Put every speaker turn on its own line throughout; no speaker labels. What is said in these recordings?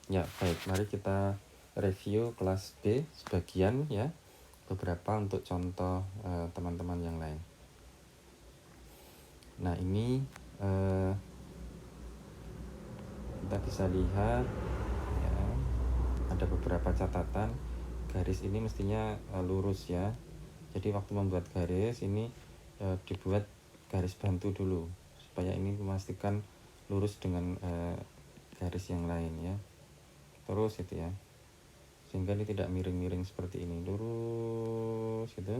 Ya, baik, mari kita review kelas B sebagian ya, beberapa untuk contoh teman-teman yang lain. Nah, ini kita bisa lihat ya, ada beberapa catatan. Garis ini mestinya lurus ya. Jadi waktu membuat garis ini dibuat garis bantu dulu supaya ini memastikan lurus dengan garis yang lain ya. Terus itu ya, sehingga ini tidak miring-miring seperti ini, lurus gitu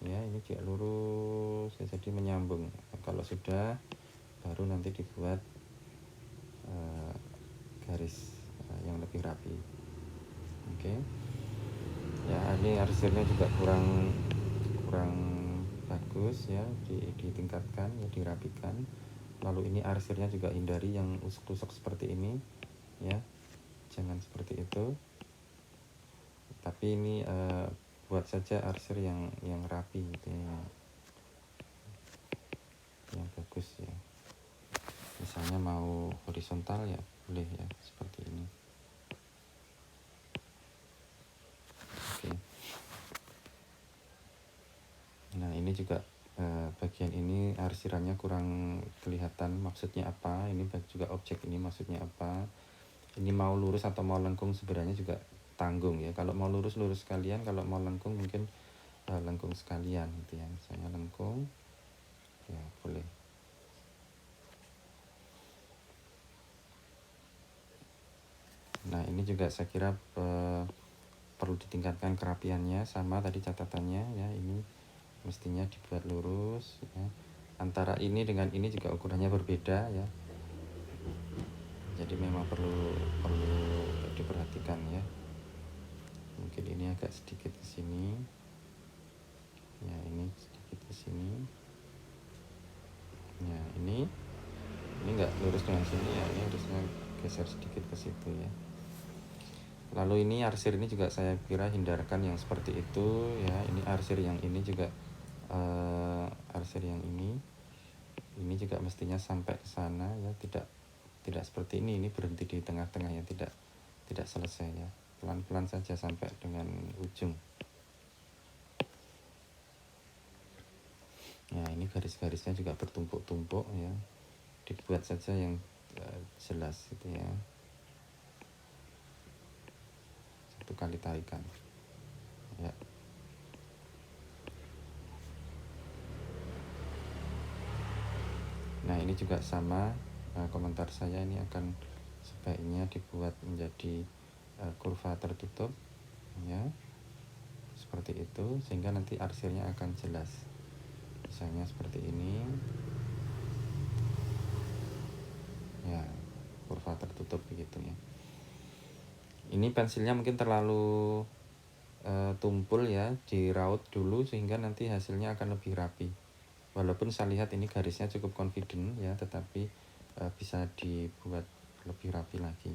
ya. Ini juga lurus ya, jadi menyambung. Kalau sudah, baru nanti dibuat garis yang lebih rapi. Oke. Ya, ini arsirnya juga kurang bagus ya, ditingkatkan ya, dirapikan. Lalu ini arsirnya juga hindari yang usuk-usuk seperti ini ya, jangan seperti itu. Tapi ini buat saja arsir yang rapi gitu ya, yang bagus ya. Misalnya mau horizontal ya boleh ya, seperti ini. Oke. Nah, ini juga bagian ini arsirannya kurang kelihatan maksudnya apa. Ini juga objek ini maksudnya apa. Ini mau lurus atau mau lengkung sebenarnya juga tanggung ya. Kalau mau lurus sekalian, kalau mau lengkung mungkin lengkung sekalian gitu ya. Misalnya lengkung ya boleh. Nah, ini juga saya kira perlu ditingkatkan kerapiannya, sama tadi catatannya ya, ini mestinya dibuat lurus ya. Antara ini dengan ini juga ukurannya berbeda ya. Jadi memang perlu diperhatikan ya. Mungkin ini agak sedikit ke sini. Ya, ini sedikit ke sini. Ya, ini enggak lurus dengan sini ya, ini harusnya geser sedikit ke situ ya. Lalu ini arsir ini juga saya kira hindarkan yang seperti itu ya. Ini arsir yang ini juga arsir yang ini juga mestinya sampai ke sana ya, tidak seperti ini berhenti di tengah-tengah ya, tidak selesai ya. Pelan-pelan saja sampai dengan ujung. Nah, ini garis-garisnya juga bertumpuk-tumpuk ya, dibuat saja yang jelas gitu ya. Satu kali tarikan ya. Nah, ini juga sama, komentar saya ini akan sebaiknya dibuat menjadi kurva tertutup ya, seperti itu, sehingga nanti arsirnya akan jelas. Misalnya seperti ini ya, kurva tertutup begitu ya. Ini pensilnya mungkin terlalu tumpul ya, diraut dulu sehingga nanti hasilnya akan lebih rapi. Walaupun saya lihat ini garisnya cukup confident ya, tetapi bisa dibuat lebih rapi lagi.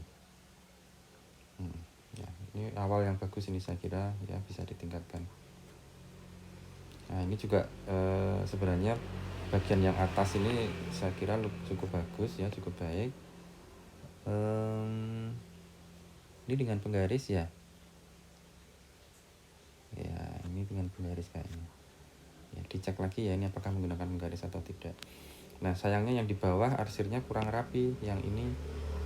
Ya, ini awal yang bagus ini saya kira ya, bisa ditingkatkan. Nah, ini juga sebenarnya bagian yang atas ini saya kira cukup bagus ya, cukup baik. Ini dengan penggaris ya. Ya, ini dengan penggaris kayaknya. Ya, dicek lagi ya, ini apakah menggunakan penggaris atau tidak. Nah, sayangnya yang di bawah arsirnya kurang rapi. Yang ini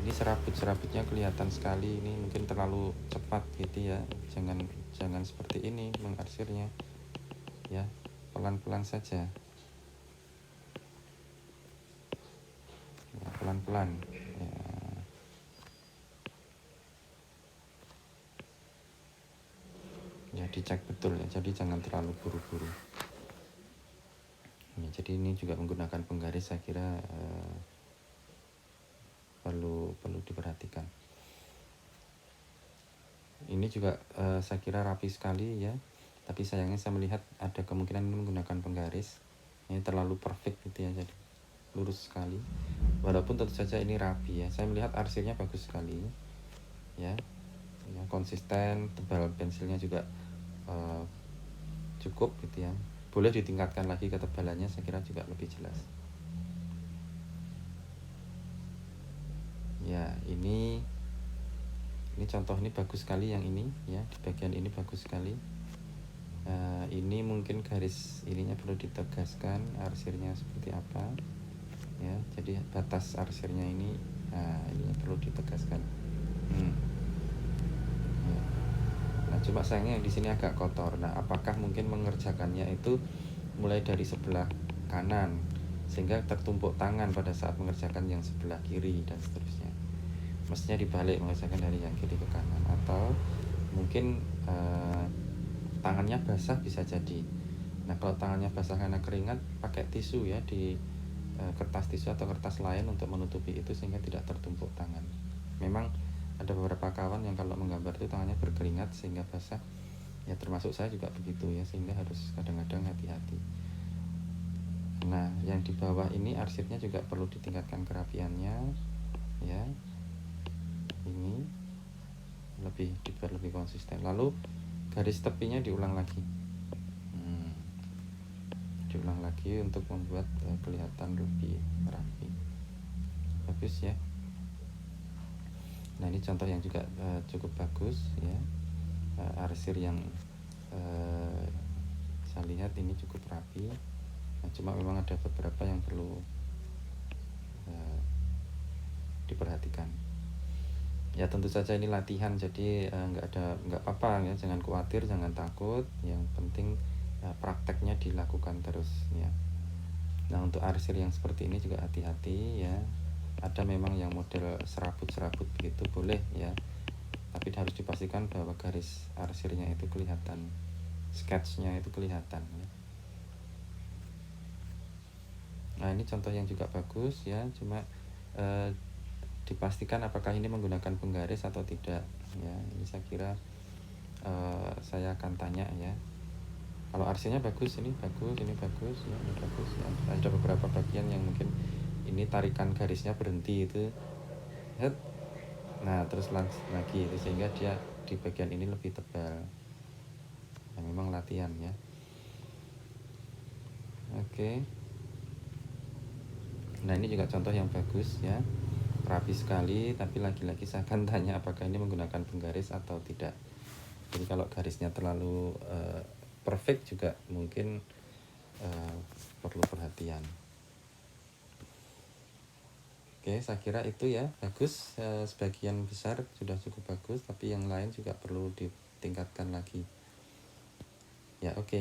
serabut-serabutnya kelihatan sekali. Ini mungkin terlalu cepat gitu ya. Jangan seperti ini mengarsirnya. Ya, pelan-pelan saja. Ya, pelan-pelan. Ya, dicek betul ya. Jadi jangan terlalu buru-buru. Ya, jadi ini juga menggunakan penggaris saya kira perlu diperhatikan. Ini juga saya kira rapi sekali ya, tapi sayangnya saya melihat ada kemungkinan menggunakan penggaris. Ini terlalu perfect gitu ya, jadi lurus sekali. Walaupun tentu saja ini rapi ya, saya melihat arsirnya bagus sekali ya, konsisten, tebal pensilnya juga cukup gitu ya. Boleh ditingkatkan lagi ketebalannya, saya kira juga lebih jelas. Ya, ini Ini contoh, ini bagus sekali yang ini ya, di bagian ini bagus sekali. Ini mungkin garis ininya perlu ditegaskan, arsirnya seperti apa ya. Jadi batas arsirnya ini, ini perlu ditegaskan. Ya. Nah, cuma sayangnya yang di sini agak kotor. Nah, apakah mungkin mengerjakannya itu mulai dari sebelah kanan sehingga tertumpuk tangan pada saat mengerjakan yang sebelah kiri dan seterusnya. Mestinya dibalik, mengerjakan dari yang kiri ke kanan, atau mungkin tangannya basah bisa jadi. Nah, kalau tangannya basah karena keringat, pakai tisu ya, di kertas tisu atau kertas lain untuk menutupi itu sehingga tidak tertumpuk tangan. Memang ada beberapa kawan yang kalau menggambar itu tangannya berkeringat sehingga basah ya, termasuk saya juga begitu ya, sehingga harus kadang-kadang hati-hati. Nah, yang di bawah ini arsipnya juga perlu ditingkatkan kerapiannya ya, ini dibuat lebih konsisten. Lalu garis tepinya diulang lagi, diulang lagi untuk membuat kelihatan lebih rapi. Bagus ya. Nah, ini contoh yang juga cukup bagus ya. Arsir yang saya lihat ini cukup rapi. Nah, cuma memang ada beberapa yang perlu diperhatikan. Ya, tentu saja ini latihan, jadi nggak apa-apa ya, jangan khawatir, jangan takut. Yang penting prakteknya dilakukan terus ya. Nah, untuk arsir yang seperti ini juga hati-hati ya. Ada memang yang model serabut-serabut begitu boleh ya, tapi harus dipastikan bahwa garis arsirnya itu kelihatan, sketsnya itu kelihatan ya. Nah, ini contoh yang juga bagus ya, cuma dipastikan apakah ini menggunakan penggaris atau tidak ya. Ini saya kira saya akan tanya ya. Kalau arsirnya bagus, ini bagus, ini bagus ya, ini bagus ya. Ada beberapa bagian yang mungkin ini tarikan garisnya berhenti itu, nah terus lagi itu, sehingga dia di bagian ini lebih tebal. Nah, memang latihan ya. Oke. Nah, ini juga contoh yang bagus ya, rapi sekali, tapi lagi-lagi saya akan tanya apakah ini menggunakan penggaris atau tidak. Jadi kalau garisnya terlalu perfect juga mungkin perlu perhatian. Oke, saya kira itu ya, bagus. Sebagian besar sudah cukup bagus, tapi yang lain juga perlu ditingkatkan lagi ya. Oke.